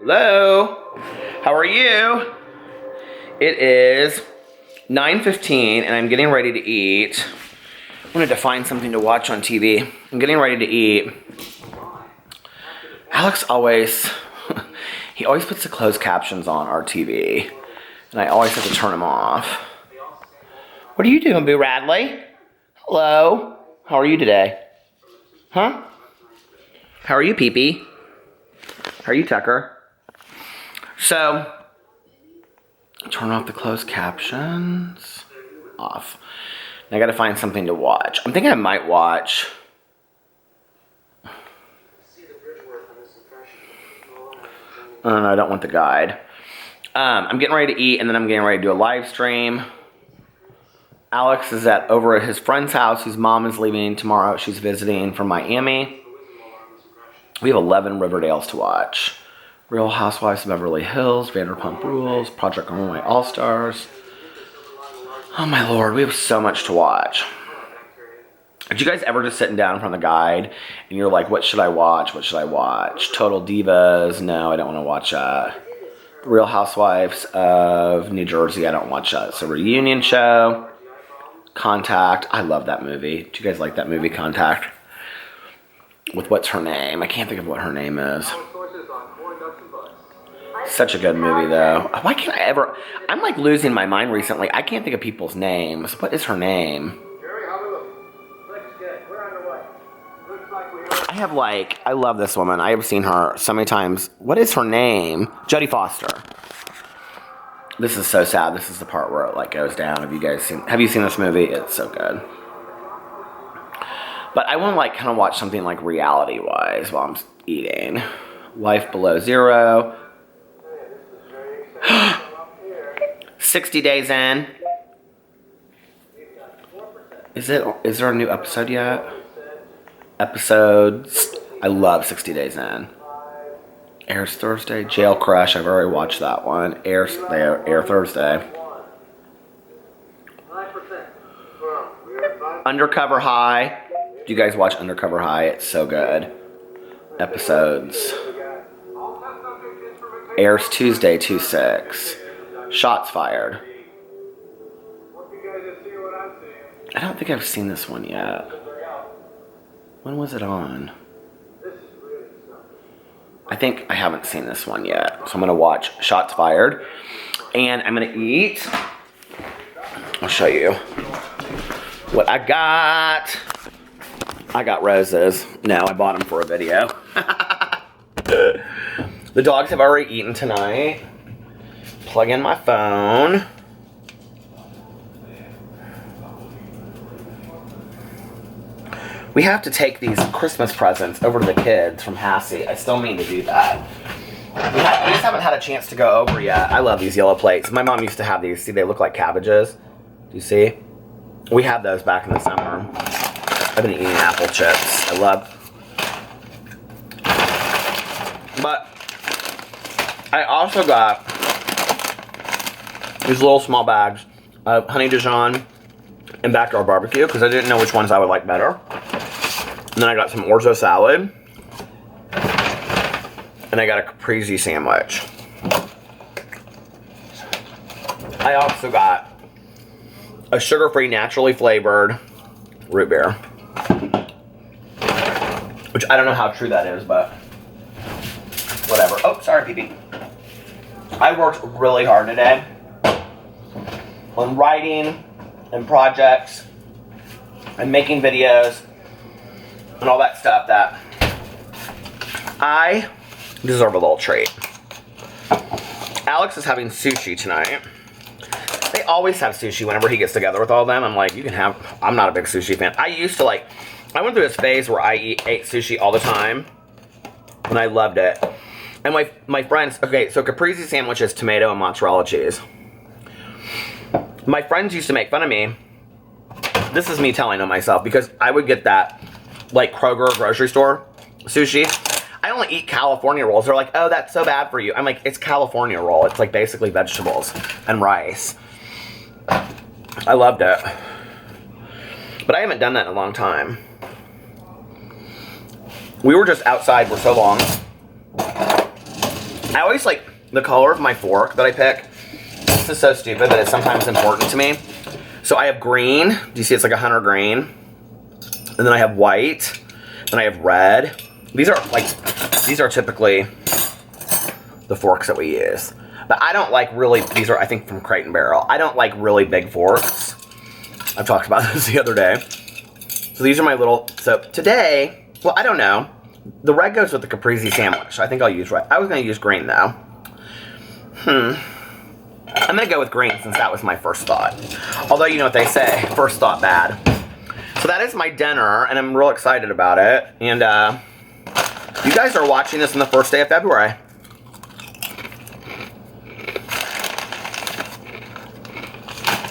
Hello? How are you? It is 9:15 and I'm getting ready to eat. I wanted to find something to watch on TV. I'm getting ready to eat. Alex always, he always puts the closed captions on our TV. And I always have to turn them off. What are you doing, Boo Radley? Hello? How are you today? Huh? How are you, Pee-Pee? How are you, Tucker? So, turn off the closed captions. Off. I gotta find something to watch. I'm thinking I might watch... Oh, no, I don't want the guide. I'm getting ready to eat, and then I'm getting ready to do a live stream. Alex is over at his friend's house, whose mom is leaving tomorrow. She's visiting from Miami. We have 11 Riverdales to watch. Real Housewives of Beverly Hills, Vanderpump Rules, Project Runway All-Stars. Oh my lord, we have so much to watch. Did you guys ever just sitting down in front of the guide and you're like, what should I watch? What should I watch? Total Divas? No, I don't want to watch that. Real Housewives of New Jersey? I don't watch that. It's a reunion show. Contact. I love that movie. Do you guys like that movie, Contact? With what's her name? I can't think of what her name is. Such a good movie, though. Why can't I ever... I'm like losing my mind recently. I can't think of people's names. What is her name? I love this woman. I have seen her so many times. What is her name? Jodie Foster. This is so sad. This is the part where it like goes down. Have you seen this movie? It's so good. But I want to like kind of watch something like reality-wise while I'm eating. Life Below Zero. 60 Days In. Is there a new episode yet? Episodes. I love 60 Days In. Airs Thursday. Jail Crush. I've already watched that one. Air Thursday. Undercover High. Do you guys watch Undercover High? It's so good. Episodes. Airs Tuesday, 2/6. Shots Fired. I don't think I've seen this one yet. When was it on? I think I haven't seen this one yet. So I'm going to watch Shots Fired. And I'm going to eat. I'll show you what I got. I got roses. No, I bought them for a video. The dogs have already eaten tonight. Plug in my phone. We have to take these Christmas presents over to the kids from Hassie. I still mean to do that. We just haven't had a chance to go over yet. I love these yellow plates. My mom used to have these. See, they look like cabbages. Do you see? We had those back in the summer. I've been eating apple chips. I love. But I also got these little small bags of Honey Dijon and Backyard Barbecue because I didn't know which ones I would like better. And then I got some orzo salad. And I got a caprese sandwich. I also got a sugar-free, naturally flavored root beer. Which I don't know how true that is, but whatever. Oh, sorry, Pee-Pee. I worked really hard today on writing and projects and making videos and all that stuff that I deserve a little treat. Alex is having sushi tonight. They always have sushi whenever he gets together with all of them. I'm like, you can have... I'm not a big sushi fan. I used to like... I went through this phase where I ate sushi all the time. And I loved it. And my friends... Okay, so caprese sandwich is tomato and mozzarella cheese. My friends used to make fun of me. This is me telling on myself. Because I would get that, like, Kroger grocery store sushi. I only eat California rolls. They're like, oh, that's so bad for you. I'm like, it's California roll. It's like basically vegetables and rice. I loved it. But I haven't done that in a long time. We were just outside for so long. I always like the color of my fork that I pick. This is so stupid, but it's sometimes important to me. So I have green. Do you see it's like a hunter green? And then I have white. Then I have red. These are typically the forks that we use. But I don't like really, these are I think from Crate and Barrel. I don't like really big forks. I talked about this the other day. So these are my little, so today, well, I don't know. The red goes with the caprese sandwich. I think I'll use red. I was going to use green though. I'm going to go with green since that was my first thought. Although, you know what they say, first thought bad. So that is my dinner, and I'm real excited about it. And you guys are watching this on the first day of February.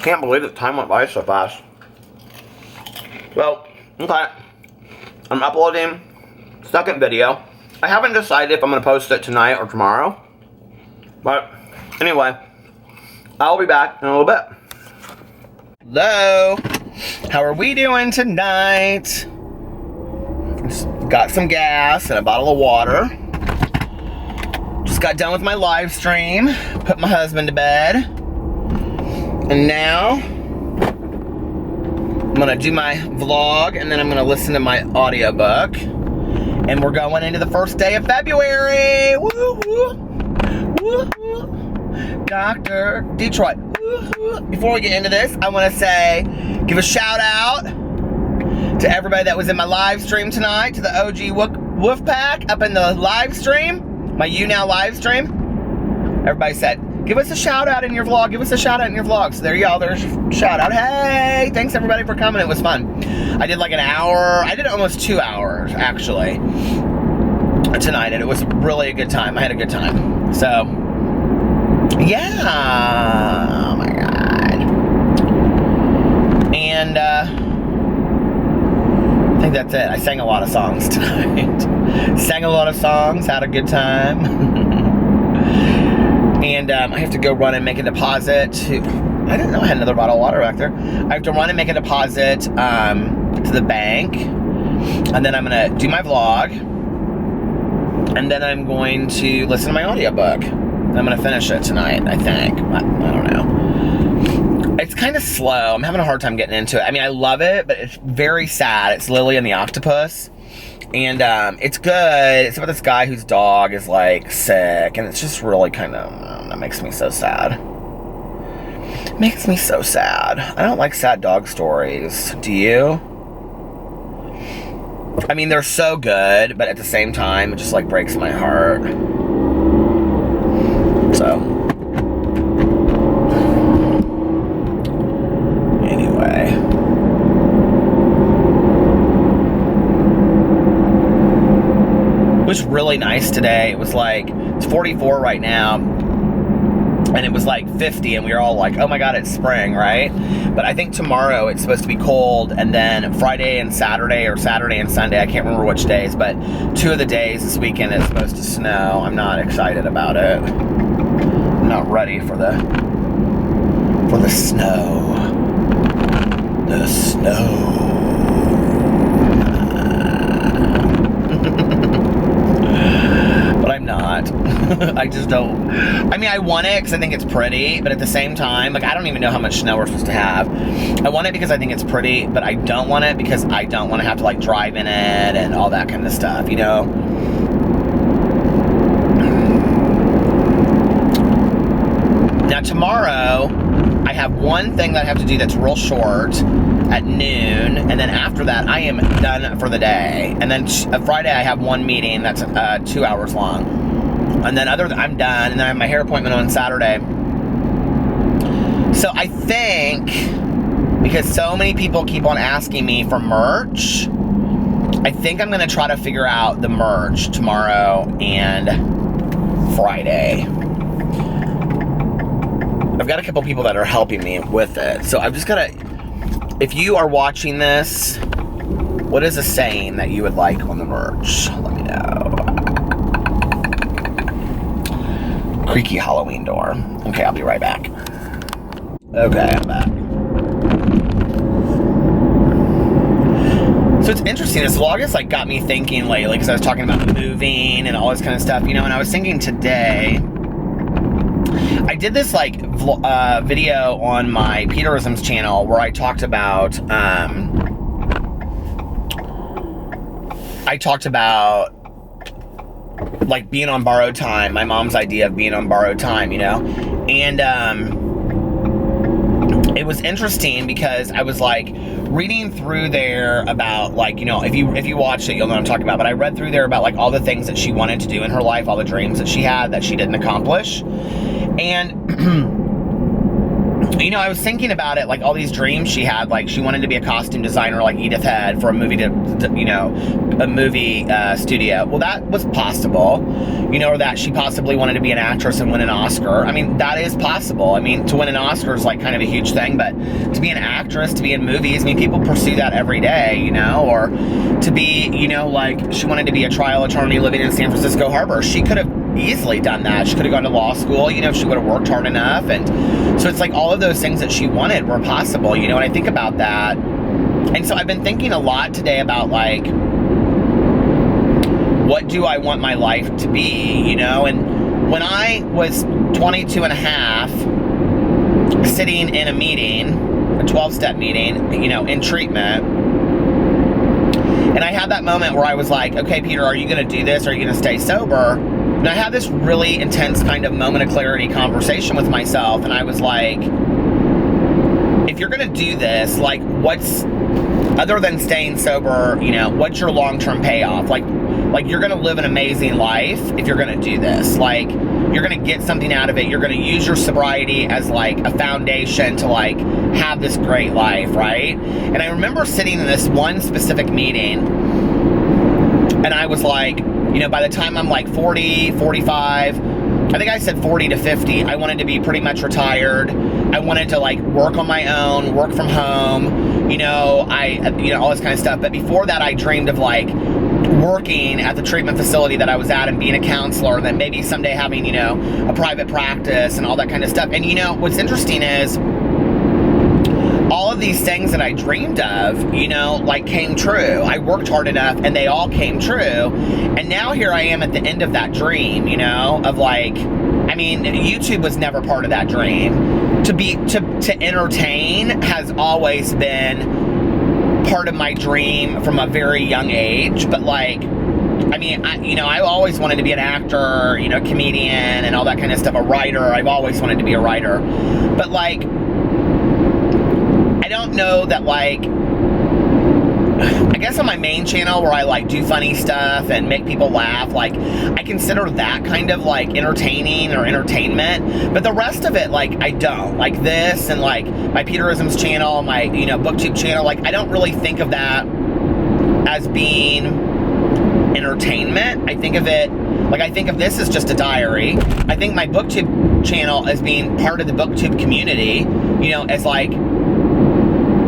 Can't believe that time went by so fast. Well, okay. I'm uploading second video. I haven't decided if I'm going to post it tonight or tomorrow. But anyway, I'll be back in a little bit. Hello. How are we doing tonight? Just got some gas and a bottle of water. Just got done with my live stream. Put my husband to bed. And now I'm gonna do my vlog and then I'm gonna listen to my audiobook. And we're going into the first day of February. Woo-hoo. Woo-hoo. Dr. Detroit. Woo-hoo. Before we get into this, I want to say, give a shout out to everybody that was in my live stream tonight, to the OG Wolf Pack up in the live stream, my You Now live stream. Everybody said, give us a shout out in your vlog, give us a shout out in your vlog. So there you go, there's a shout out. Hey, thanks everybody for coming, it was fun. I did like an hour, I did almost 2 hours actually tonight, and it was really a good time. I had a good time. So, yeah, oh my God. And I think that's it. I sang a lot of songs tonight. Sang a lot of songs, had a good time. And I have to go run and make a deposit to, I didn't know I had another bottle of water back there. I have to run and make a deposit to the bank. And then I'm going to do my vlog. And then I'm going to listen to my audiobook. And I'm going to finish it tonight, I think. I don't know. It's kind of slow. I'm having a hard time getting into it. I mean, I love it, but it's very sad. It's Lily and the Octopus. And it's good. It's about this guy whose dog is like sick. And it's just really kind of, that makes me so sad. It makes me so sad. I don't like sad dog stories. Do you? I mean, they're so good, but at the same time, it just like breaks my heart. So, anyway. It was really nice today. It was like, it's 44 right now. And it was like 50, and we were all like, oh my God, it's spring, right? But I think tomorrow it's supposed to be cold, and then Friday and Saturday, or Saturday and Sunday, I can't remember which days, but 2 of the days this weekend it's supposed to snow. I'm not excited about it. I'm not ready for the snow. The snow. But I'm not. I just don't. I mean, I want it because I think it's pretty, but at the same time, like, I don't even know how much snow we're supposed to have. I want it because I think it's pretty, but I don't want it because I don't want to have to, like, drive in it and all that kind of stuff, you know? Now, tomorrow, I have one thing that I have to do that's real short at noon, and then after that, I am done for the day. And then Friday, I have one meeting that's 2 hours long. And then I'm done, and then I have my hair appointment on Saturday. So I think, because so many people keep on asking me for merch, I think I'm going to try to figure out the merch tomorrow and Friday. I've got a couple people that are helping me with it. So I've just got to, if you are watching this, what is a saying that you would like on the merch? Let me know. Creaky Halloween door. Okay, I'll be right back. Okay, I'm back. So it's interesting. This vlog has like got me thinking lately because I was talking about moving and all this kind of stuff, you know. And I was thinking today, I did this like video on my Peterisms channel where I talked about like being on borrowed time, my mom's idea of being on borrowed time, you know. And it was interesting because I was like reading through there about like, you know, if you watched it, you'll know what I'm talking about. But I read through there about like all the things that she wanted to do in her life, all the dreams that she had that she didn't accomplish. And you know, I was thinking about it, like all these dreams she had, like she wanted to be a costume designer like Edith Head for a movie a movie studio. Well, that was possible, you know, or that she possibly wanted to be an actress and win an Oscar. I mean, that is possible. I mean, to win an Oscar is like kind of a huge thing, but to be an actress, to be in movies, I mean, people pursue that every day, you know, or to be, you know, like she wanted to be a trial attorney living in San Francisco Harbor. She could have easily done that. She could have gone to law school, you know, if she would have worked hard enough. And so it's like all of those things that she wanted were possible, you know, and I think about that. And so I've been thinking a lot today about like, what do I want my life to be, you know? And when I was 22 and a half, sitting in a meeting, a 12-step meeting, you know, in treatment, and I had that moment where I was like, okay, Peter, are you going to do this? Or are you going to stay sober? And I had this really intense kind of moment of clarity conversation with myself. And I was like, if you're going to do this, like what's, other than staying sober, you know, what's your long-term payoff? Like you're going to live an amazing life if you're going to do this. Like you're going to get something out of it. You're going to use your sobriety as like a foundation to like have this great life, right? And I remember sitting in this one specific meeting and I was like, you know, by the time I'm like 40, 45, I think I said 40 to 50, I wanted to be pretty much retired. I wanted to like work on my own, work from home, you know, all this kind of stuff. But before that, I dreamed of like working at the treatment facility that I was at and being a counselor, and then maybe someday having, you know, a private practice and all that kind of stuff. And, you know, what's interesting is all of these things that I dreamed of, you know, like came true. I worked hard enough and they all came true. And now here I am at the end of that dream, you know, of like, I mean, YouTube was never part of that dream. To entertain has always been part of my dream from a very young age. But like, I mean, I always wanted to be an actor, you know, comedian and all that kind of stuff, a writer. I've always wanted to be a writer. But like, I don't know that like, I guess on my main channel where I like do funny stuff and make people laugh, like I consider that kind of like entertaining or entertainment, but the rest of it, like I don't. Like this and like my Peterisms channel, my, you know, BookTube channel, like I don't really think of that as being entertainment. I think of it, like I think of this as just a diary. I think my BookTube channel as being part of the BookTube community, you know, as like,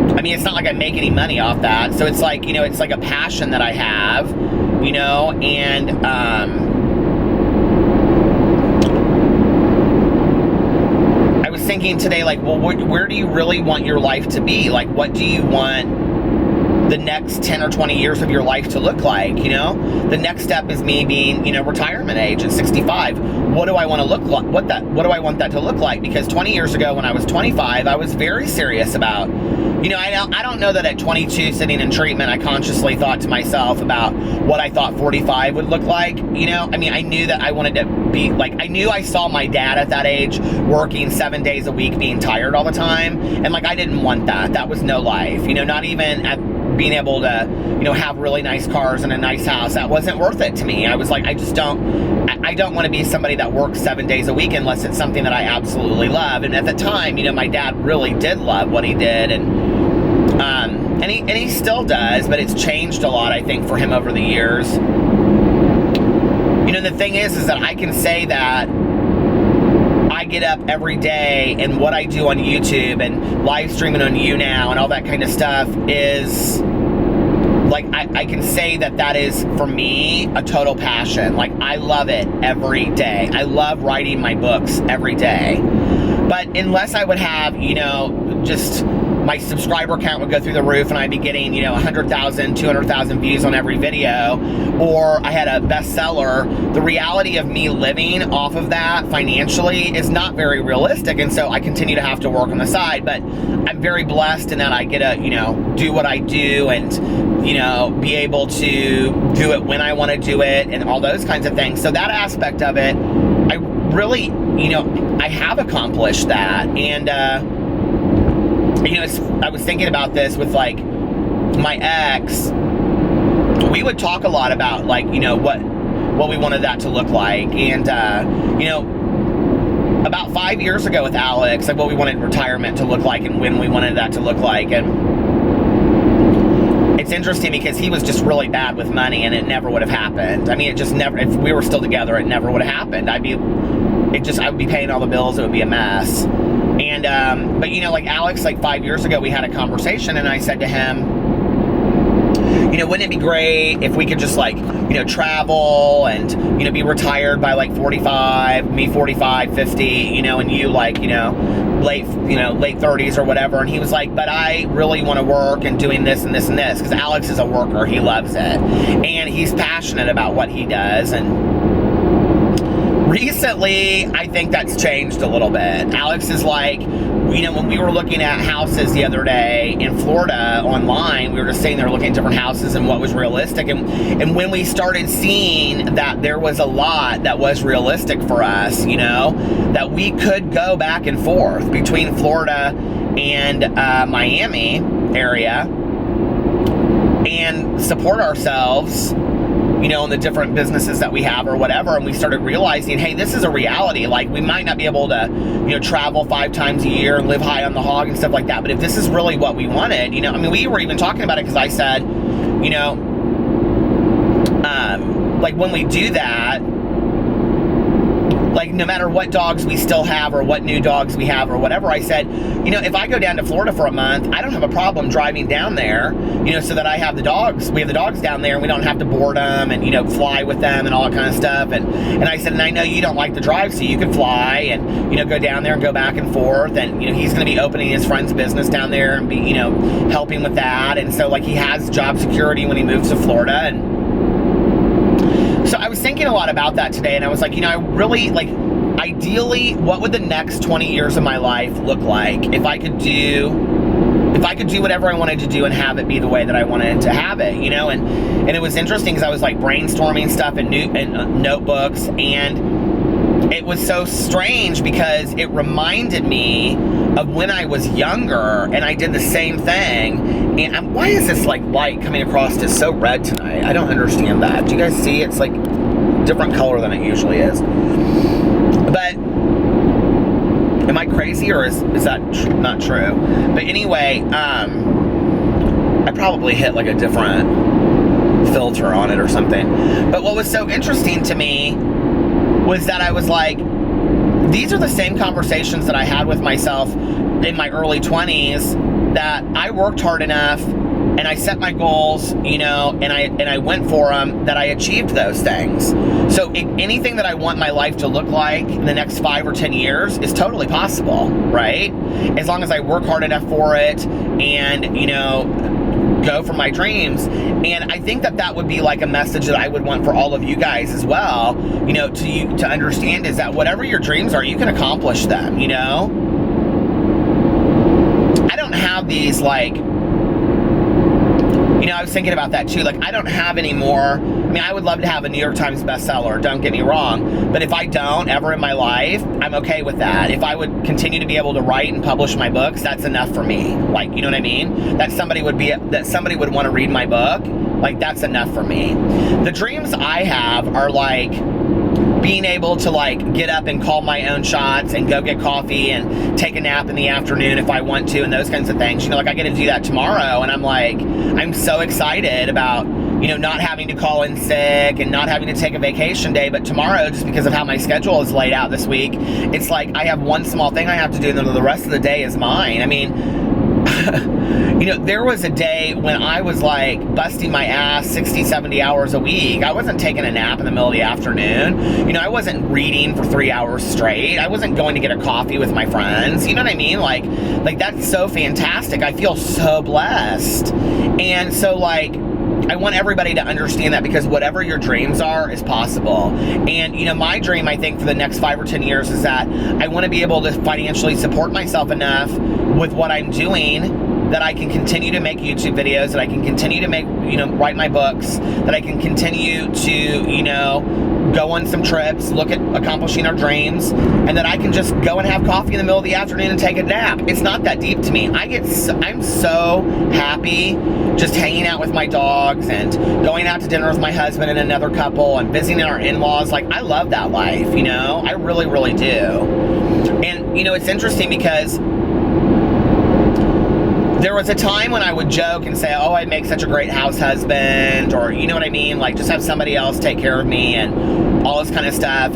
I mean, it's not like I make any money off that. So it's like, you know, it's like a passion that I have, you know, and I was thinking today, like, well, where do you really want your life to be? Like, what do you want the next 10 or 20 years of your life to look like, you know? The next step is me being, you know, retirement age at 65. What do I want to look like? What do I want that to look like? Because 20 years ago when I was 25, I was very serious about, you know, I don't know that at 22 sitting in treatment, I consciously thought to myself about what I thought 45 would look like, you know? I mean, I knew that I wanted to be, like, I knew I saw my dad at that age working 7 days a week, being tired all the time, and like, I didn't want that. That was no life, you know, not even at being able to, you know, have really nice cars and a nice house. That wasn't worth it to me. I was like, I don't want to be somebody that works 7 days a week unless it's something that I absolutely love. And at the time, you know, my dad really did love what he did, and he still does, but it's changed a lot, I think, for him over the years. You know, the thing is that I can say that I get up every day, and what I do on YouTube and live streaming on YouNow and all that kind of stuff is, like, I can say that is, for me, a total passion. Like, I love it every day. I love writing my books every day. But unless I would have, you know, just my subscriber count would go through the roof and I'd be getting, 100,000, 200,000 views on every video, or I had a bestseller. The reality of me living off of that financially is not very realistic, and so I continue to have to work on the side, but I'm very blessed in that I get to, do what I do and, be able to do it when I want to do it and all those kinds of things. So that aspect of it, I really, I have accomplished that. And, I was thinking about this with like my ex. We would talk a lot about like, what we wanted that to look like. And, about 5 years ago with Alex, like what we wanted retirement to look like and when we wanted that to look like. And it's interesting because he was just really bad with money and it never would have happened. I mean, it just never, if we were still together, it never would have happened. I would be paying all the bills. It would be a mess. And, but like Alex, like 5 years ago, we had a conversation and I said to him, wouldn't it be great if we could just like, travel and, be retired by like 45, me 45, 50, and you like, late 30s or whatever. And he was like, but I really want to work and doing this and this and this, because Alex is a worker. He loves it. And he's passionate about what he does. And recently, I think that's changed a little bit. Alex is like, when we were looking at houses the other day in Florida online, we were just sitting there looking at different houses and what was realistic. And when we started seeing that there was a lot that was realistic for us, that we could go back and forth between Florida and Miami area and support ourselves, in the different businesses that we have or whatever. And we started realizing, hey, this is a reality. Like, we might not be able to, travel 5 times a year and live high on the hog and stuff like that. But if this is really what we wanted, we were even talking about it because I said, like when we do that, like no matter what dogs we still have or what new dogs we have or whatever, I said, if I go down to Florida for a month, I don't have a problem driving down there, so that I have the dogs. We have the dogs down there and we don't have to board them and, fly with them and all that kind of stuff. And I said, and I know you don't like to drive, so you could fly and, go down there and go back and forth. And, he's going to be opening his friend's business down there and be, helping with that. And so like he has job security when he moves to Florida. And so I was thinking a lot about that today, and I was like, I really, like, ideally, what would the next 20 years of my life look like if I could do whatever I wanted to do and have it be the way that I wanted to have it, And it was interesting because I was, like, brainstorming stuff in notebooks, and it was so strange because it reminded me of when I was younger, and I did the same thing. And why is this like light coming across is so red tonight? I don't understand that. Do you guys see? It's like different color than it usually is. But am I crazy, or is that not true? But anyway, I probably hit like a different filter on it or something. But what was so interesting to me was that I was like, these are the same conversations that I had with myself in my early 20s, that I worked hard enough and I set my goals, and I went for them, that I achieved those things. So anything that I want my life to look like in the next 5 or 10 years is totally possible, right? As long as I work hard enough for it and, go for my dreams. And I think that would be like a message that I would want for all of you guys as well, to understand, is that whatever your dreams are, you can accomplish them, I don't have these like, I was thinking about that too. Like, I don't have any more. I mean, I would love to have a New York Times bestseller, don't get me wrong. But if I don't ever in my life, I'm okay with that. If I would continue to be able to write and publish my books, that's enough for me. Like, you know what I mean? That somebody would want to read my book. Like, that's enough for me. The dreams I have are like being able to like get up and call my own shots and go get coffee and take a nap in the afternoon if I want to, and those kinds of things. Like I get to do that tomorrow, and I'm so excited about, not having to call in sick and not having to take a vacation day. But tomorrow, just because of how my schedule is laid out this week, it's like I have one small thing I have to do, and then the rest of the day is mine. I mean, you know, there was a day when I was like busting my ass 60, 70 hours a week. I wasn't taking a nap in the middle of the afternoon. You know, I wasn't reading for 3 hours straight. I wasn't going to get a coffee with my friends. You know what I mean? Like that's so fantastic. I feel so blessed. And so like, I want everybody to understand that, because whatever your dreams are is possible. And, you know, my dream, I think, for the next 5 or 10 years is that I want to be able to financially support myself enough with what I'm doing that I can continue to make YouTube videos, that I can continue to make, you know, write my books, that I can continue to, you know, go on some trips, look at accomplishing our dreams, and that I can just go and have coffee in the middle of the afternoon and take a nap. It's not that deep to me. I'm so happy just hanging out with my dogs and going out to dinner with my husband and another couple and visiting our in-laws. Like, I love that life, you know? I really, really do. And, you know, it's interesting because there was a time when I would joke and say, oh, I make such a great house husband, or, you know what I mean? Like, just have somebody else take care of me and all this kind of stuff.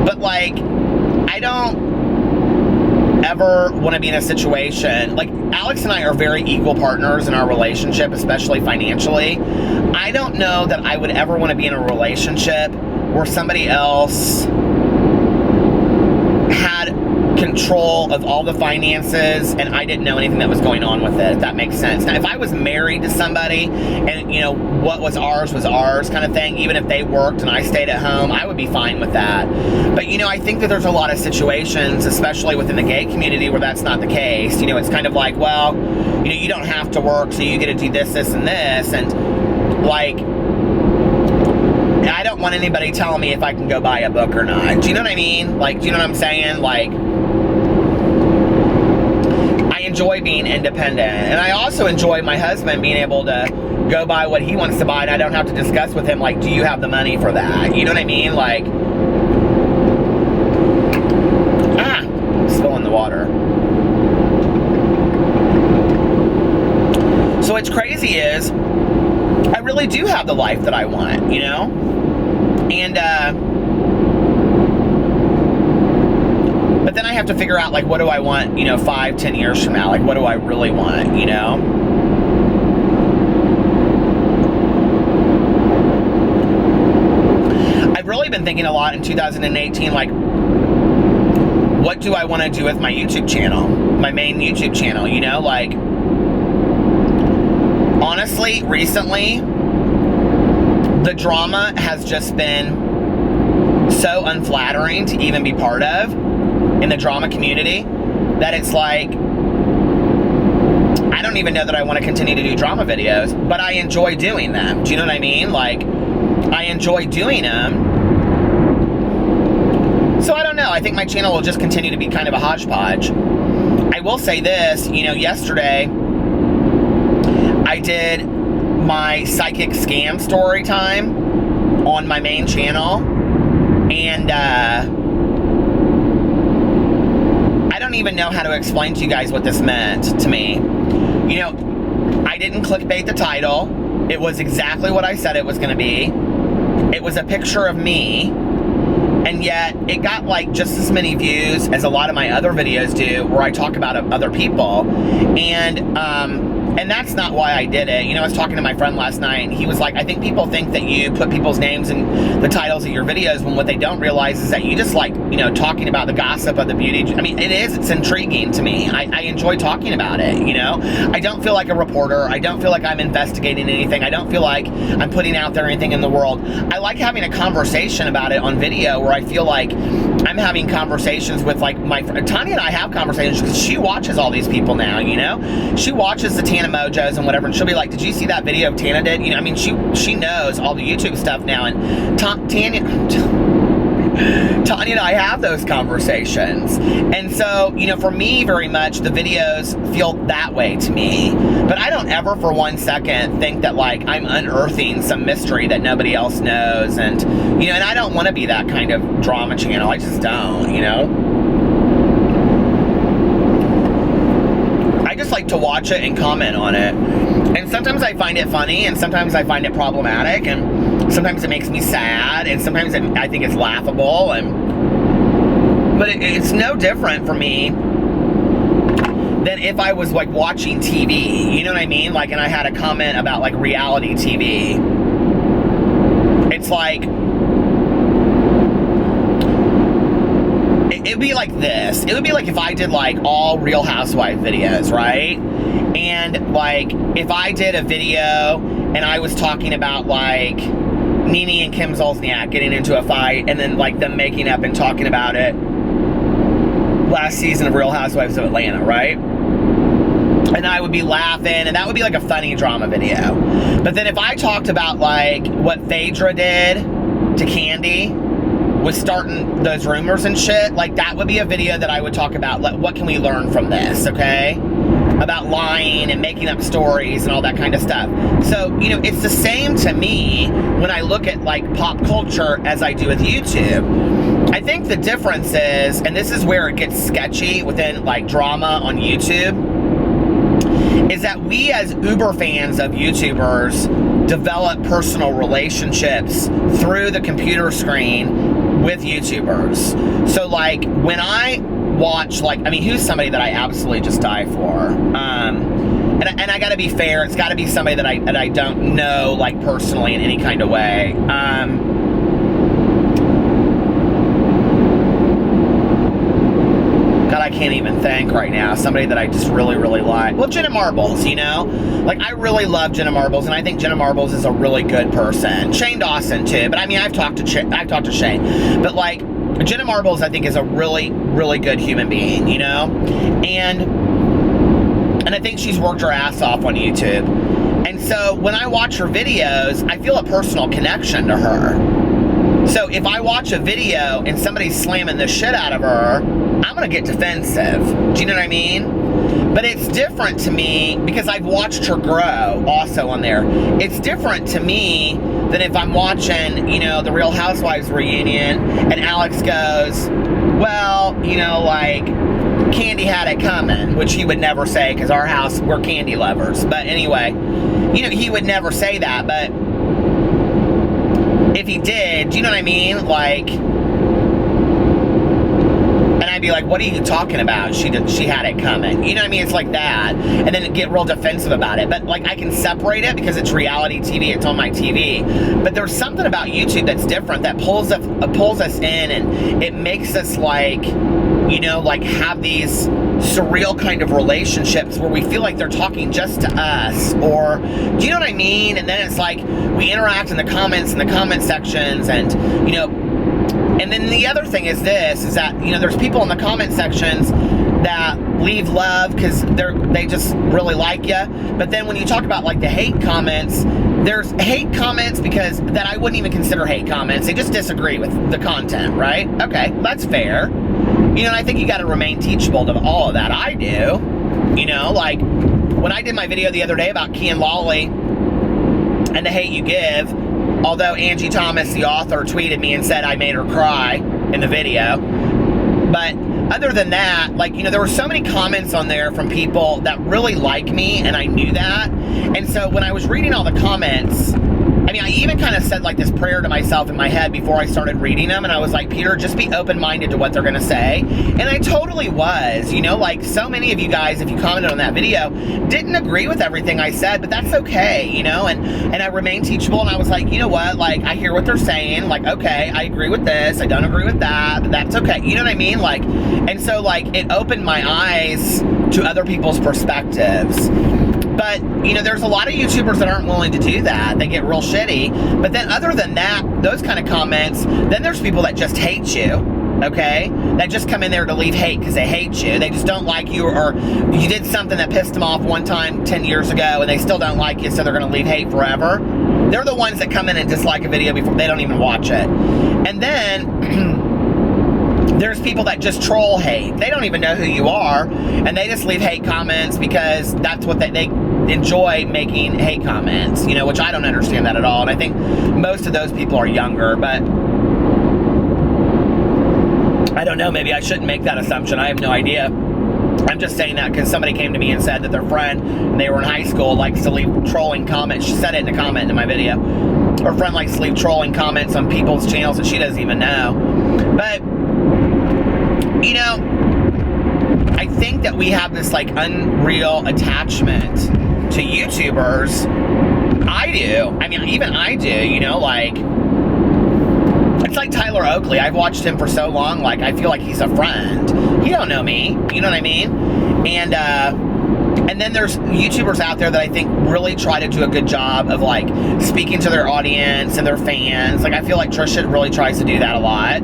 But like, I don't ever want to be in a situation, like, Alex and I are very equal partners in our relationship, especially financially. I don't know that I would ever want to be in a relationship where somebody else had control of all the finances and I didn't know anything that was going on with it, if that makes sense. Now, if I was married to somebody and, you know, what was ours kind of thing, even if they worked and I stayed at home, I would be fine with that. But, you know, I think that there's a lot of situations, especially within the gay community, where that's not the case. You know, it's kind of like, well, you know, you don't have to work, so you get to do this, this, and this. And, like, I don't want anybody telling me if I can go buy a book or not. Do you know what I mean? Like, do you know what I'm saying? Like, I enjoy being independent. And I also enjoy my husband being able to go buy what he wants to buy, and I don't have to discuss with him, like, do you have the money for that? You know what I mean? Like, spilling the water. So what's crazy is, I really do have the life that I want, you know? And, but then I have to figure out, like, what do I want, you know, 5, 10 years from now? Like, what do I really want, you know? I've really been thinking a lot in 2018, like, what do I want to do with my YouTube channel? My main YouTube channel, you know? Like, honestly, recently, the drama has just been so unflattering to even be part of in the drama community that it's like, I don't even know that I want to continue to do drama videos, but I enjoy doing them. Do you know what I mean? Like, I enjoy doing them. So I don't know. I think my channel will just continue to be kind of a hodgepodge. I will say this, you know, yesterday I did my psychic scam story time on my main channel, and I don't even know how to explain to you guys what this meant to me. You know, I didn't clickbait the title. It was exactly what I said it was going to be. It was a picture of me, and yet it got like just as many views as a lot of my other videos do where I talk about other people. And that's not why I did it. You know, I was talking to my friend last night, and he was like, I think people think that you put people's names in the titles of your videos, when what they don't realize is that you just like, you know, talking about the gossip of the beauty. I mean, it's intriguing to me. I enjoy talking about it, you know? I don't feel like a reporter. I don't feel like I'm investigating anything. I don't feel like I'm putting out there anything in the world. I like having a conversation about it on video where I feel like I'm having conversations with, like, my friend. Tanya and I have conversations because she watches all these people now, you know? She watches the Tana Mojos and whatever, and she'll be like, did you see that video Tana did? You know, I mean, she knows all the YouTube stuff now, and Tanya and I have those conversations. And so, you know, for me, very much, the videos feel that way to me. But I don't ever for 1 second think that, like, I'm unearthing some mystery that nobody else knows. And, you know, and I don't want to be that kind of drama channel. I just don't, you know? I just like to watch it and comment on it. And sometimes I find it funny, and sometimes I find it problematic, and sometimes it makes me sad, and sometimes I think it's laughable. But it's no different for me than if I was like watching TV. You know what I mean? Like, and I had a comment about like reality TV. It's like, it'd be like this. It would be like if I did like all Real Housewife videos, right? And like if I did a video and I was talking about like Nene and Kim Zolciak getting into a fight and then like them making up and talking about it last season of Real Housewives of Atlanta, right? And I would be laughing, and that would be like a funny drama video. But then if I talked about like what Phaedra did to Candy with starting those rumors and shit, like that would be a video that I would talk about, like, what can we learn from this, okay? About lying and making up stories and all that kind of stuff. So, you know, it's the same to me when I look at like pop culture as I do with YouTube. I think the difference is, and this is where it gets sketchy within like drama on YouTube, is that we as uber fans of YouTubers develop personal relationships through the computer screen with YouTubers. So like when I watch, like, I mean, who's somebody that I absolutely just die for? And I gotta be fair, it's gotta be somebody that I don't know like personally in any kind of way. God, I can't even think right now. Somebody that I just really, really like. Well, Jenna Marbles, you know? Like, I really love Jenna Marbles, and I think Jenna Marbles is a really good person. Shane Dawson, too. But, I mean, I've talked to Shane. But, like, Jenna Marbles, I think, is a really, really good human being, you know? And I think she's worked her ass off on YouTube. And so, when I watch her videos, I feel a personal connection to her. So, if I watch a video and somebody's slamming the shit out of her, I'm gonna get defensive. Do you know what I mean? But it's different to me because I've watched her grow also on there. It's different to me than if I'm watching, you know, the Real Housewives reunion and Alex goes, well, you know, like, Candy had it coming, which he would never say because our house, we're Candy lovers. But anyway, you know, he would never say that. But if he did, do you know what I mean? Like, and I'd be like, what are you talking about? She had it coming. You know what I mean? It's like that. And then get real defensive about it. But like, I can separate it because it's reality TV. It's on my TV. But there's something about YouTube that's different that pulls us in, and it makes us like, you know, like have these surreal kind of relationships where we feel like they're talking just to us, or do you know what I mean? And then it's like we interact in the comments and the comment sections, and you know, and then the other thing is this, is that, you know, there's people in the comment sections that leave love because they just really like you. But then when you talk about like the hate comments, there's hate comments because that I wouldn't even consider hate comments. They just disagree with the content, right? Okay, that's fair. You know, and I think you got to remain teachable to all of that. I do. You know, like when I did my video the other day about Key and Lolly and the hate you give, although Angie Thomas, the author, tweeted me and said I made her cry in the video. But other than that, like, you know, there were so many comments on there from people that really like me, and I knew that. And so when I was reading all the comments, I mean, I even kind of said like this prayer to myself in my head before I started reading them, and I was like, Peter, just be open-minded to what they're gonna say. And I totally was, you know, like so many of you guys, if you commented on that video, didn't agree with everything I said, but that's okay, you know, and I remained teachable, and I was like, you know what, like, I hear what they're saying, like, okay, I agree with this, I don't agree with that, but that's okay, you know what I mean, like, and so, like, it opened my eyes to other people's perspectives. But, you know, there's a lot of YouTubers that aren't willing to do that. They get real shitty. But then other than that, those kind of comments, then there's people that just hate you, okay? That just come in there to leave hate because they hate you. They just don't like you, or you did something that pissed them off one time 10 years ago and they still don't like you, so they're going to leave hate forever. They're the ones that come in and dislike a video before they don't even watch it. And then there's people that just troll hate. They don't even know who you are, and they just leave hate comments because that's what they enjoy, making hate comments, you know, which I don't understand that at all. And I think most of those people are younger, but I don't know, maybe I shouldn't make that assumption. I have no idea. I'm just saying that because somebody came to me and said that their friend, when they were in high school, likes to leave trolling comments. She said it in a comment in my video. Her friend likes to leave trolling comments on people's channels that she doesn't even know. But, you know, I think that we have this like unreal attachment to YouTubers. I do. I mean, even I do, you know, like, it's like Tyler Oakley. I've watched him for so long, like, I feel like he's a friend. He don't know me, you know what I mean? And then there's YouTubers out there that I think really try to do a good job of, like, speaking to their audience and their fans. Like, I feel like Trisha really tries to do that a lot.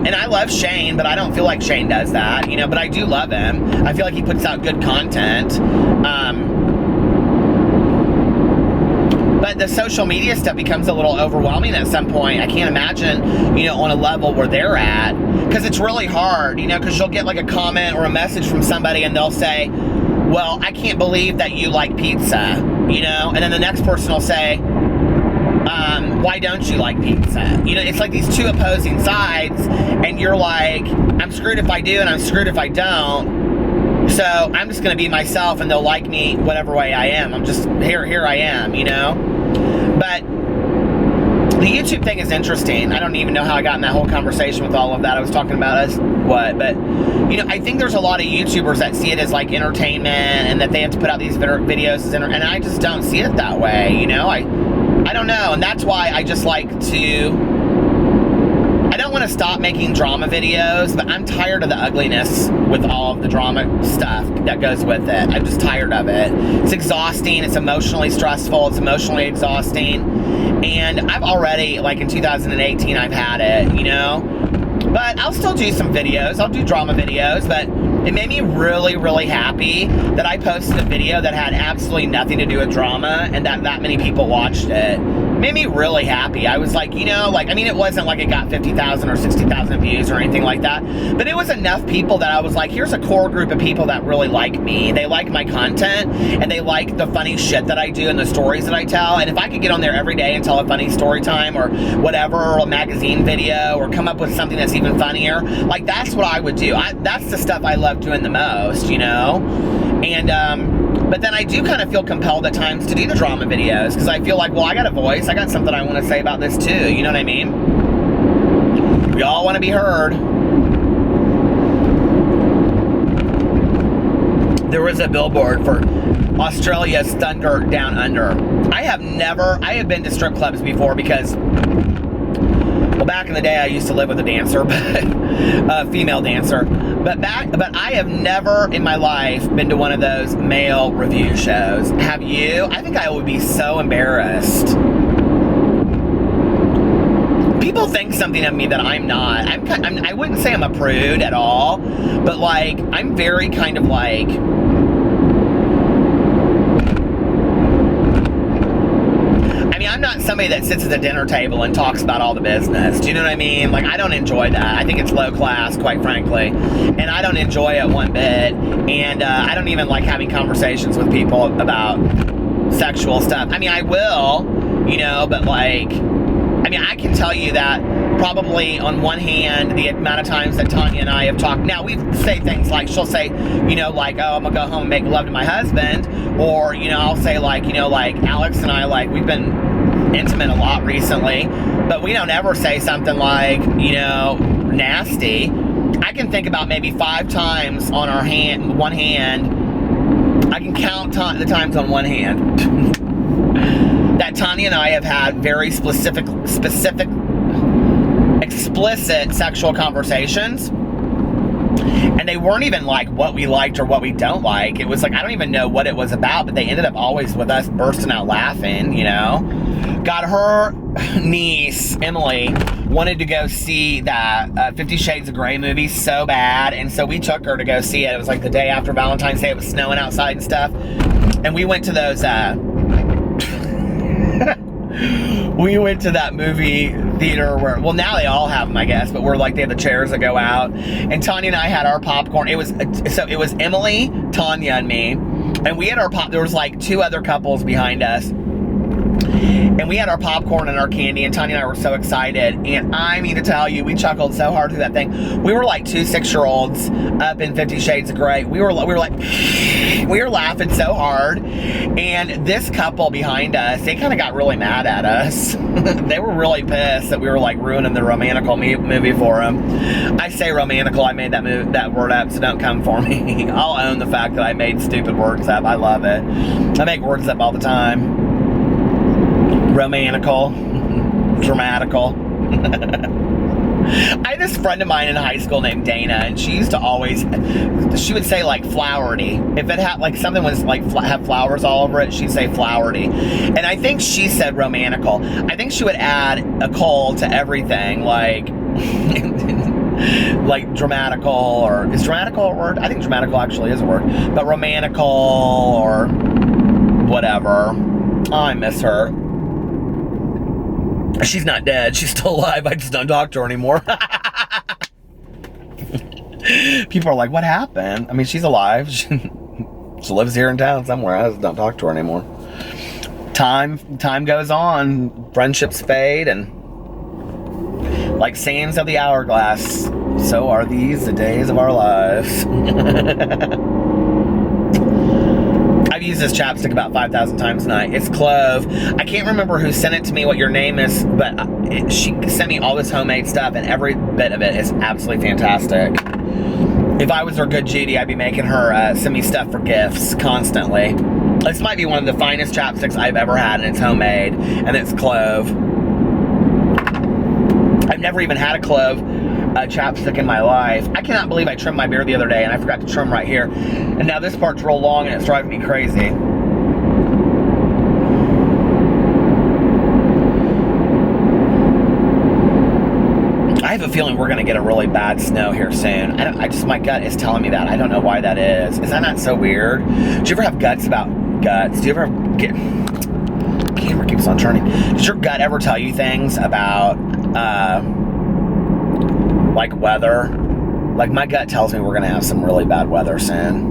And I love Shane, but I don't feel like Shane does that, you know, but I do love him. I feel like he puts out good content. But the social media stuff becomes a little overwhelming at some point. I can't imagine, you know, on a level where they're at. Because it's really hard, you know, because you'll get like a comment or a message from somebody and they'll say, well, I can't believe that you like pizza, you know? And then the next person will say, why don't you like pizza? You know, it's like these two opposing sides, and you're like, I'm screwed if I do and I'm screwed if I don't. So I'm just going to be myself and they'll like me whatever way I am. I'm just, here I am, you know? But the YouTube thing is interesting. I don't even know how I got in that whole conversation with all of that. I was talking about us, but, you know, I think there's a lot of YouTubers that see it as like entertainment and that they have to put out these videos, and I just don't see it that way, you know? I don't know, and that's why I just like to... I don't want to stop making drama videos, but I'm tired of the ugliness with all of the drama stuff that goes with it. I'm just tired of it. It's exhausting. It's emotionally stressful. It's emotionally exhausting. And I've already, like in 2018, I've had it, you know? But I'll still do some videos. I'll do drama videos, but it made me really, really happy that I posted a video that had absolutely nothing to do with drama and that many people watched it. Made me really happy. I was like, you know, like, I mean, it wasn't like it got 50,000 or 60,000 views or anything like that, but it was enough people that I was like, here's a core group of people that really like me. They like my content, and they like the funny shit that I do and the stories that I tell. And if I could get on there every day and tell a funny story time or whatever, or a magazine video, or come up with something that's even funnier, like, that's what I would do. That's the stuff I love doing the most, you know? And, but then I do kind of feel compelled at times to do the drama videos, because I feel like, well, I got a voice. I got something I want to say about this too. You know what I mean? We all want to be heard. There was a billboard for Australia's Thunder Down Under. I have been to strip clubs before because, well, back in the day I used to live with a dancer, a female dancer. But I have never in my life been to one of those male review shows. Have you? I think I would be so embarrassed. People think something of me that I'm not. I wouldn't say I'm a prude at all, but like, I'm very kind of like... I'm not somebody that sits at the dinner table and talks about all the business. Do you know what I mean? Like, I don't enjoy that. I think it's low class, quite frankly. And I don't enjoy it one bit. And I don't even like having conversations with people about sexual stuff. I mean, I will, you know, but like, I mean, I can tell you that probably on one hand, the amount of times that Tanya and I have talked, now we say things like, she'll say, you know, like, oh, I'm gonna go home and make love to my husband. Or, you know, I'll say like, you know, like Alex and I, like, we've been intimate a lot recently, but we don't ever say something like, you know, nasty. I can think about maybe 5 times on one hand. I can count the times on one hand that Tanya and I have had very specific, explicit sexual conversations. And they weren't even like what we liked or what we don't like. It was like, I don't even know what it was about, but they ended up always with us bursting out laughing, you know. Got her niece, Emily, wanted to go see that 50 Shades of Grey movie so bad. And so we took her to go see it. It was like the day after Valentine's Day. It was snowing outside and stuff. And we went to those, we went to that movie theater where, well, now they all have them, I guess, but where like they have the chairs that go out. And Tanya and I had our popcorn. It was Emily, Tanya, and me. And we had our there was like 2 other couples behind us. And we had our popcorn and our candy, and Tanya and I were so excited. And I mean to tell you, we chuckled so hard through that thing. We were like 2 6-year-olds up in 50 Shades of Grey. We were laughing so hard. And this couple behind us, they kind of got really mad at us. They were really pissed that we were like ruining the romantical movie for them. I say romantical, I made that word up, so don't come for me. I'll own the fact that I made stupid words up. I love it. I make words up all the time. Romantical, dramatical. I had this friend of mine in high school named Dana, and she used to always, she would say like flowerty. If it had like something was like have flowers all over it, she'd say flowerty. And I think she said romantical. I think she would add a col to everything, like like dramatical, or is dramatical a word? I think dramatical actually is a word, but romantical or whatever. Oh, I miss her. She's not dead. She's still alive. I just don't talk to her anymore. People are like, what happened? I mean, she's alive. She lives here in town somewhere. I just don't talk to her anymore. Time goes on. Friendships fade, and like sands of the hourglass, so are these the days of our lives. I've used this chapstick about 5,000 times tonight. It's Clove. I can't remember who sent it to me, what your name is, but she sent me all this homemade stuff, and every bit of it is absolutely fantastic. If I was her good Judy, I'd be making her send me stuff for gifts constantly. This might be one of the finest chapsticks I've ever had, and it's homemade, and it's Clove. I've never even had a Clove chapstick in my life. I cannot believe I trimmed my beard the other day and I forgot to trim right here. And now this part's real long and it's driving me crazy. I have a feeling we're going to get a really bad snow here soon. My gut is telling me that. I don't know why that is. Is that not so weird? Do you ever have guts about guts? Do you ever get... Camera keeps on turning. Does your gut ever tell you things about... like weather? Like my gut tells me we're gonna have some really bad weather soon.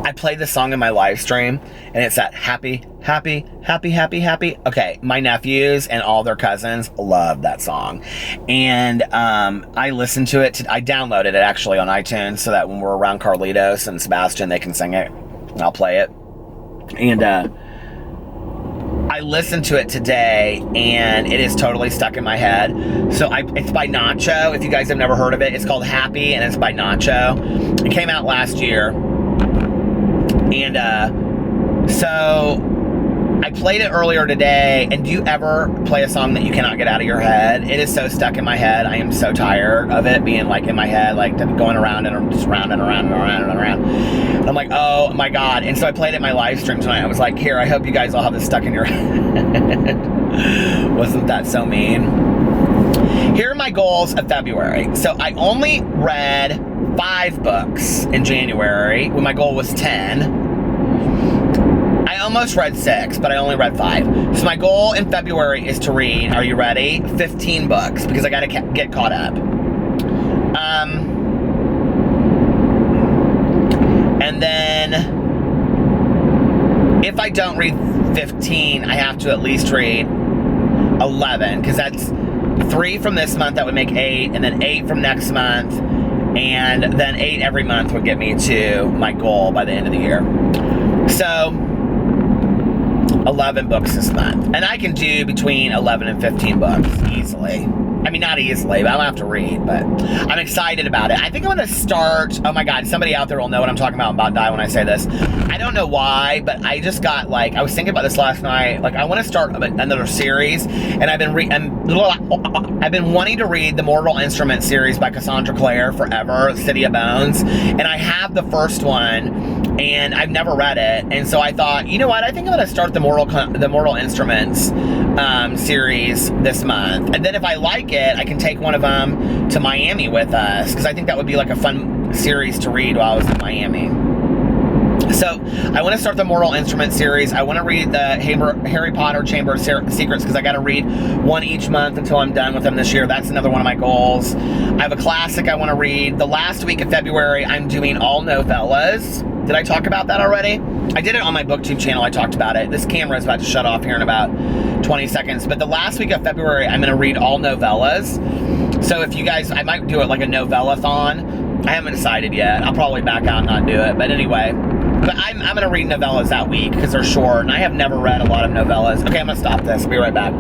I played this song in my live stream, and it's that happy, happy, happy, happy, happy. Okay, my nephews and all their cousins love that song, and I listened to it. I downloaded it actually on iTunes so that when we're around Carlitos and Sebastian, they can sing it. And I'll play it, and I listened to it today, and it is totally stuck in my head. So it's by Nacho. If you guys have never heard of it, it's called Happy, and it's by Nacho. It came out last year. And so I played it earlier today, and do you ever play a song that you cannot get out of your head? It is so stuck in my head. I am so tired of it being like in my head, like going around and just round and around and around and around. And I'm like, oh my God. And so I played it in my live stream tonight. I was like, here, I hope you guys all have this stuck in your head. Wasn't that so mean? Here are my goals of February. So I only read 5 books in January when my goal was 10. I almost read 6, but I only read 5. So my goal in February is to read, are you ready? 15 books, because I gotta get caught up. And then, if I don't read 15, I have to at least read 11, because that's 3 from this month, that would make 8, and then 8 from next month, and then 8 every month would get me to my goal by the end of the year. So 11 books this month. And I can do between 11 and 15 books easily. I mean, not easily, but I'll have to read, but I'm excited about it. I think I'm going to start, oh my God, somebody out there will know what I'm talking about. I'm about to die when I say this. I don't know why, but I just got like, I was thinking about this last night. Like, I want to start another series, and I've been wanting to read the Mortal Instruments series by Cassandra Clare forever, City of Bones, and I have the first one, and I've never read it, and so I thought, you know what, I think I'm going to start the Mortal Instruments series this month, and then if I like it, I can take one of them to Miami with us, because I think that would be like a fun series to read while I was in Miami. So I want to start the Mortal Instruments series. I want to read the Harry Potter Chamber of Secrets, because I got to read one each month until I'm done with them this year. That's another one of my goals. I have a classic I want to read. The last week of February, I'm doing all novellas. Did I talk about that already? I did it on my booktube channel. I talked about it. This camera is about to shut off here in about 20 seconds. But the last week of February, I'm going to read all novellas. So if you guys, I might do it like a novella-thon. I haven't decided yet. I'll probably back out and not do it. But anyway, but I'm going to read novellas that week because they're short. And I have never read a lot of novellas. Okay, I'm going to stop this. I'll be right back.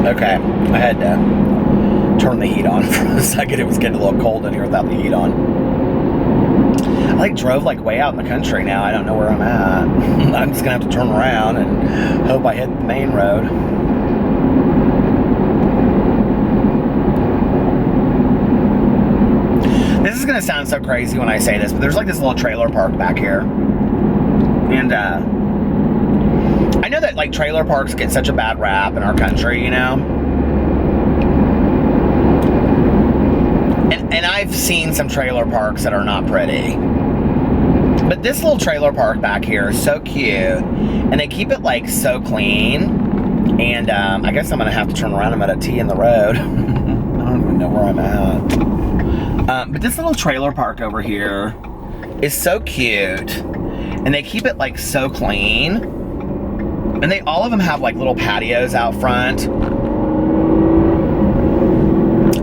Okay, I had to turn the heat on for a second. It was getting a little cold in here without the heat on. I like drove like way out in the country now. I don't know where I'm at. I'm just gonna have to turn around and hope I hit the main road. This is gonna sound so crazy when I say this, but there's like this little trailer park back here. And I know that like trailer parks get such a bad rap in our country, you know? And I've seen some trailer parks that are not pretty. But this little trailer park back here is so cute. And they keep it like so clean. And I guess I'm going to have to turn around. I'm at a T in the road. I don't even know where I'm at. But this little trailer park over here is so cute. And they keep it like so clean. And all of them have like little patios out front.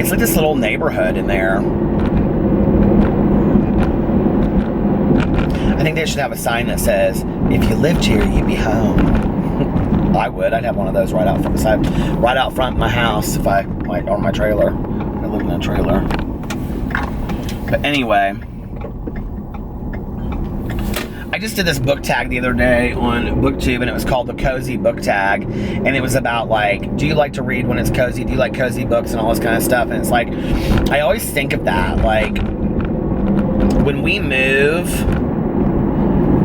It's like this little neighborhood in there. I think they should have a sign that says, if you lived here, you'd be home. I would. I'd have one of those right out front, right out front of my house if or my trailer. I live in a trailer. But anyway, I just did this book tag the other day on BookTube, and it was called the Cozy Book Tag. And it was about like, do you like to read when it's cozy? Do you like cozy books and all this kind of stuff? And it's like, I always think of that. Like, when we move,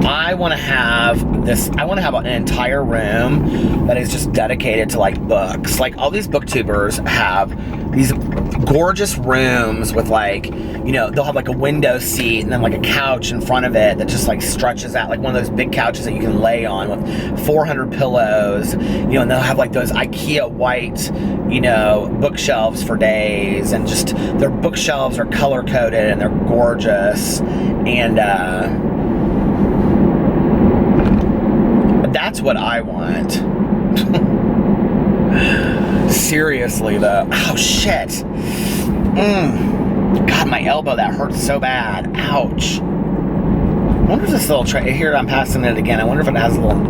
I want to have an entire room that is just dedicated to like books. Like all these booktubers have these gorgeous rooms with like, you know, they'll have like a window seat and then like a couch in front of it that just like stretches out, like one of those big couches that you can lay on with 400 pillows, you know, and they'll have like those IKEA white, you know, bookshelves for days, and just their bookshelves are color coded and they're gorgeous. And that's what I want. Seriously though. Oh shit. God, my elbow, that hurts so bad. Ouch. I wonder if this little here I'm passing it again. I wonder if it has a little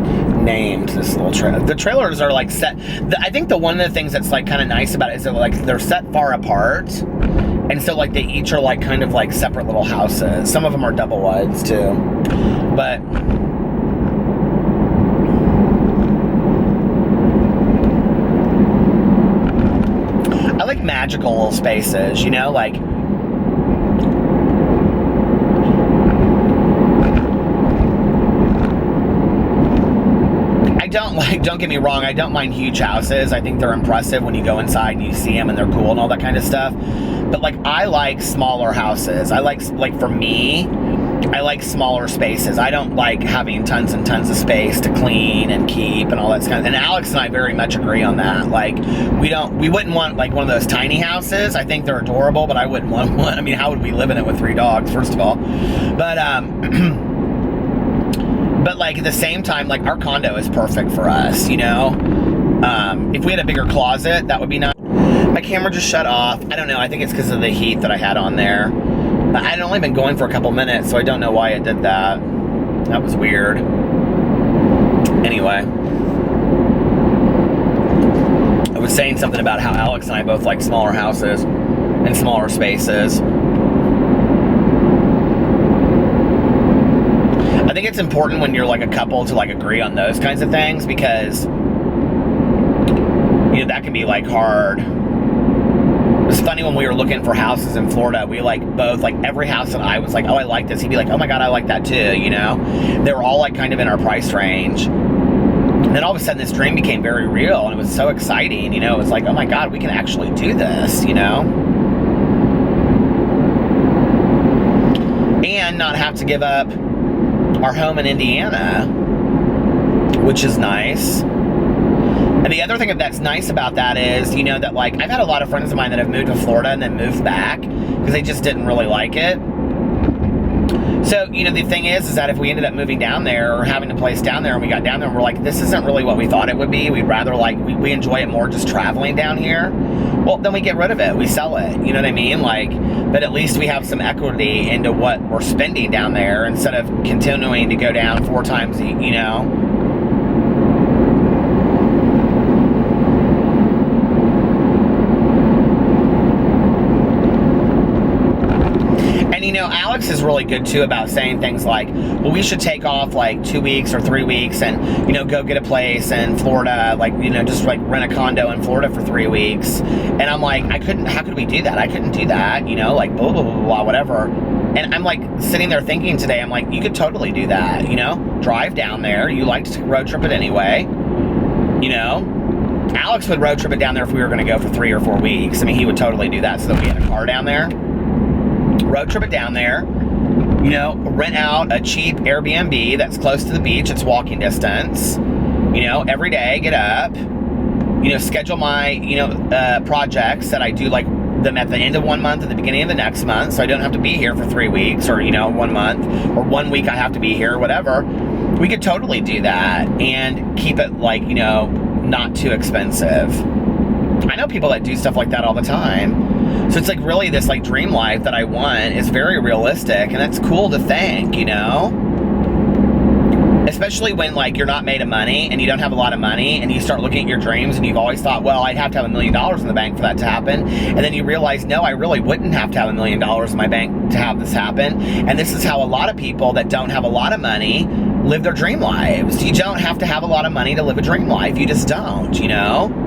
name to this little trailer. The trailers are like set. I think one of the things that's like kind of nice about it is that like they're set far apart. And so like they each are like kind of like separate little houses. Some of them are double wides too. But I like magical little spaces, you know, like don't get me wrong, I don't mind huge houses. I think they're impressive when you go inside and you see them and they're cool and all that kind of stuff. But like I like smaller houses. I like for me, I like smaller spaces. I don't like having tons and tons of space to clean and keep and all that kind of. And Alex and I very much agree on that. Like we wouldn't want like one of those tiny houses. I think they're adorable, but I wouldn't want one. I mean, how would we live in it with 3 dogs, first of all? But but like at the same time, like our condo is perfect for us, you know? If we had a bigger closet, that would be nice. My camera just shut off. I don't know, I think it's because of the heat that I had on there. I had only been going for a couple minutes, so I don't know why it did that. That was weird. Anyway. I was saying something about how Alex and I both like smaller houses and smaller spaces. I think it's important when you're like a couple to like agree on those kinds of things, because you know that can be like hard. It was funny when we were looking for houses in Florida, we like both, like every house that I was like, oh, I like this, he'd be like, oh my God, I like that too, you know? They were all like kind of in our price range. And then all of a sudden this dream became very real, and it was so exciting, you know? It was like, oh my God, we can actually do this, you know? And not have to give up our home in Indiana, which is nice. And the other thing that's nice about that is, you know, that like I've had a lot of friends of mine that have moved to Florida and then moved back because they just didn't really like it. So, you know, the thing is that if we ended up moving down there or having a place down there and we got down there and we're like, this isn't really what we thought it would be. We'd rather like, we enjoy it more just traveling down here. Well, then we get rid of it. We sell it. You know what I mean? Like, but at least we have some equity into what we're spending down there instead of continuing to go down 4 times, you know? You know, Alex is really good too about saying things like, well, we should take off like 2 weeks or 3 weeks and, you know, go get a place in Florida, like, you know, just like rent a condo in Florida for 3 weeks. And I'm like, how could we do that? I couldn't do that, you know, like blah, blah, blah, blah, whatever. And I'm like sitting there thinking today, I'm like, you could totally do that, you know, drive down there. You like to road trip it anyway, you know. Alex would road trip it down there if we were going to go for 3 or 4 weeks. I mean, he would totally do that so that we had a car down there. Road trip it down there, you know, rent out a cheap Airbnb that's close to the beach, it's walking distance, you know, every day, get up, you know, schedule my, you know, projects that I do like them at the end of 1 month and the beginning of the next month, so I don't have to be here for 3 weeks or, you know, 1 month, or 1 week I have to be here, or whatever. We could totally do that and keep it like, you know, not too expensive. I know people that do stuff like that all the time. So it's like really this like dream life that I want is very realistic, and that's cool to think, you know? Especially when like you're not made of money and you don't have a lot of money and you start looking at your dreams and you've always thought, well, I'd have to have $1 million in the bank for that to happen. And then you realize, no, I really wouldn't have to have $1 million in my bank to have this happen. And this is how a lot of people that don't have a lot of money live their dream lives. You don't have to have a lot of money to live a dream life. You just don't, you know?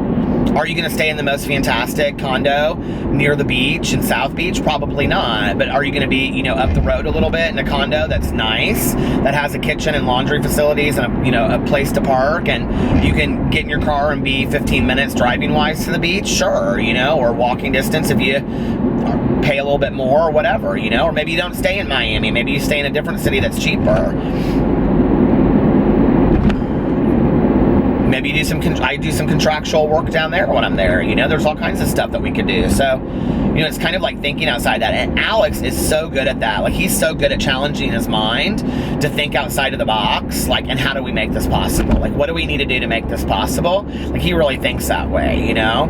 Are you going to stay in the most fantastic condo near the beach in South Beach? Probably not. But are you going to be, you know, up the road a little bit in a condo that's nice, that has a kitchen and laundry facilities and a, you know, a place to park, and you can get in your car and be 15 minutes driving wise to the beach? Sure, you know, or walking distance if you pay a little bit more or whatever, you know, or maybe you don't stay in Miami. Maybe you stay in a different city that's cheaper. Maybe I do some contractual work down there when I'm there. You know, there's all kinds of stuff that we could do. So, you know, it's kind of like thinking outside that. And Alex is so good at that. Like, he's so good at challenging his mind to think outside of the box. Like, and how do we make this possible? Like, what do we need to do to make this possible? Like, he really thinks that way, you know?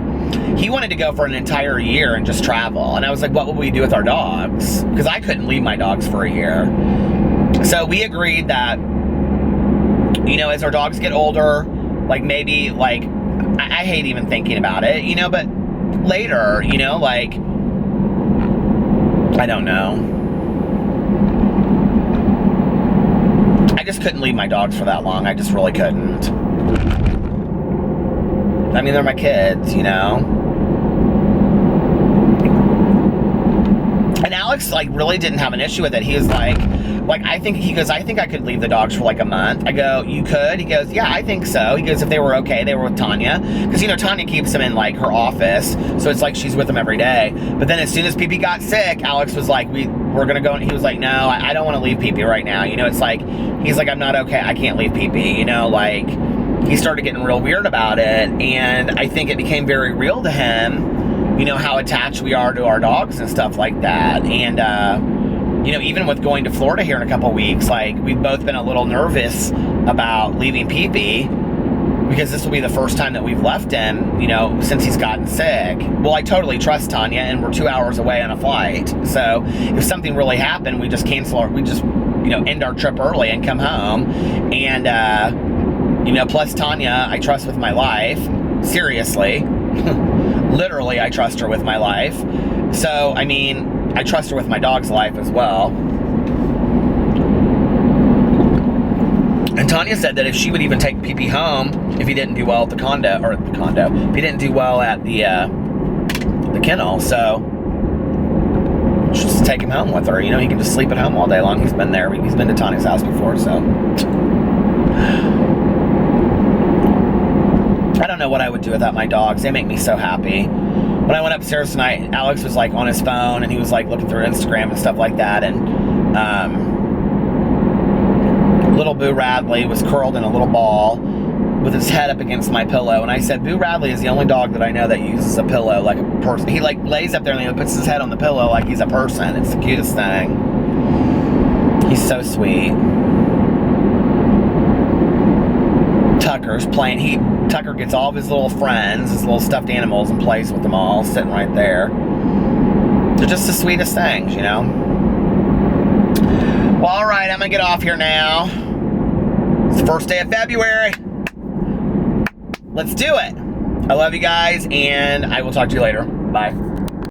He wanted to go for an entire year and just travel. And I was like, what would we do with our dogs? Because I couldn't leave my dogs for a year. So we agreed that, you know, as our dogs get older, like maybe, like, I hate even thinking about it, you know, but later, you know, like, I don't know. I just couldn't leave my dogs for that long. I just really couldn't. I mean, they're my kids, you know? And Alex, like, really didn't have an issue with it. He was like, he goes, I think I could leave the dogs for like a month. I go, you could? He goes, yeah, I think so. He goes, if they were okay, they were with Tanya. Because, you know, Tanya keeps them in like her office. So it's like she's with them every day. But then as soon as Pee-Pee got sick, Alex was like, we're going to go. And he was like, no, I don't want to leave Pee-Pee right now. You know, it's like, he's like, I'm not okay. I can't leave Pee-Pee. You know, like, he started getting real weird about it. And I think it became very real to him, you know, how attached we are to our dogs and stuff like that. And, you know, even with going to Florida here in a couple weeks, like, we've both been a little nervous about leaving Pee-Pee because this will be the first time that we've left him, you know, since he's gotten sick. Well, I totally trust Tanya, and we're 2 hours away on a flight. So if something really happened, we just you know, end our trip early and come home. And, you know, plus Tanya, I trust with my life. Seriously. Literally, I trust her with my life. So, I mean, I trust her with my dog's life as well. And Tanya said that if she would even take Pee-Pee home, if he didn't do well at the condo, if he didn't do well at the kennel, so just take him home with her. You know, he can just sleep at home all day long. He's been there. He's been to Tanya's house before, so. I don't know what I would do without my dogs. They make me so happy. When I went upstairs tonight, Alex was like on his phone and he was like looking through Instagram and stuff like that. And little Boo Radley was curled in a little ball with his head up against my pillow. And I said, Boo Radley is the only dog that I know that uses a pillow like a person. He like lays up there and he puts his head on the pillow like he's a person. It's the cutest thing. He's so sweet. Tucker's playing. Tucker gets all of his little friends, his little stuffed animals, and plays with them all, sitting right there. They're just the sweetest things, you know. Well, all right, I'm gonna get off here now. It's the first day of February. Let's do it. I love you guys, and I will talk to you later. Bye.